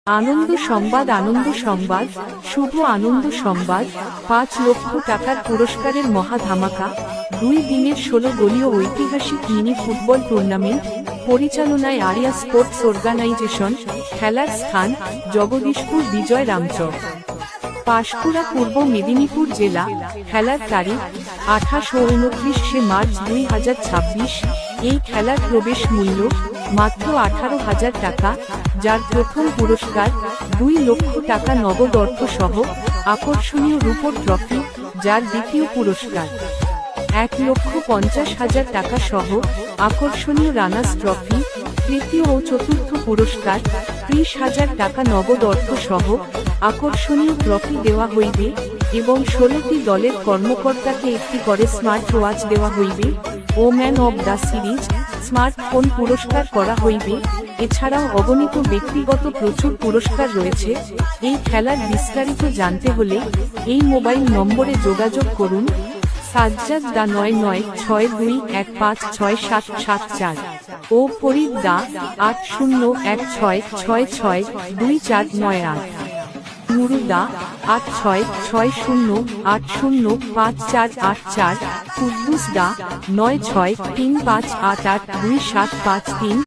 আনন্দ সংবাদ। আনন্দ সংবাদ, শুভ আনন্দ সংবাদ। ৫ লক্ষ টাকার পুরস্কারের মহা ধামাকা। 2 দিনের 16 দলীয় ঐতিহাসিক মিনি ফুটবল টুর্নামেন্ট, পরিচালনায় আরিয়া স্পোর্টস অর্গানাইজেশন। খেলার স্থান জগদীশপুর বিজয় রামচক, পাঁশকুড়া, পূর্ব মেদিনীপুর জেলা। খেলার তারিখ 28 ও 29 মার্চ 2026। এই খেলার প্রবেশ মূল্য মাত্র 18,000 টাকা, যার প্রথম পুরস্কার 2 লক্ষ টাকা নগদ অর্থ সহ আকর্ষণীয় রূপোর ট্রফি, যার দ্বিতীয় পুরস্কার 1,50,000 টাকা সহ আকর্ষণীয় রানার্স ট্রফি, তৃতীয় ও চতুর্থ পুরস্কার 30,000 টাকা নগদ অর্থ সহ আকর্ষণীয় ট্রফি দেওয়া হইবে এবং 16টি দলের কর্মকর্তাকে একটি করে স্মার্ট ওয়াচ দেওয়া হইবে ও man of the series smartphone পুরস্কার করা হইবে। এছাড়াও অগণিত ব্যক্তিগত প্রচুর পুরস্কার রয়েছে। এই খেলার বিস্তারিত জানতে হলে এই মোবাইল নম্বরে যোগাযোগ করুন। সাজ্জাদ দা 9962156774 ও ফরিদ দা 8016662498, নুরুদা 8660805484, কুদ্দুস দা 9635882753।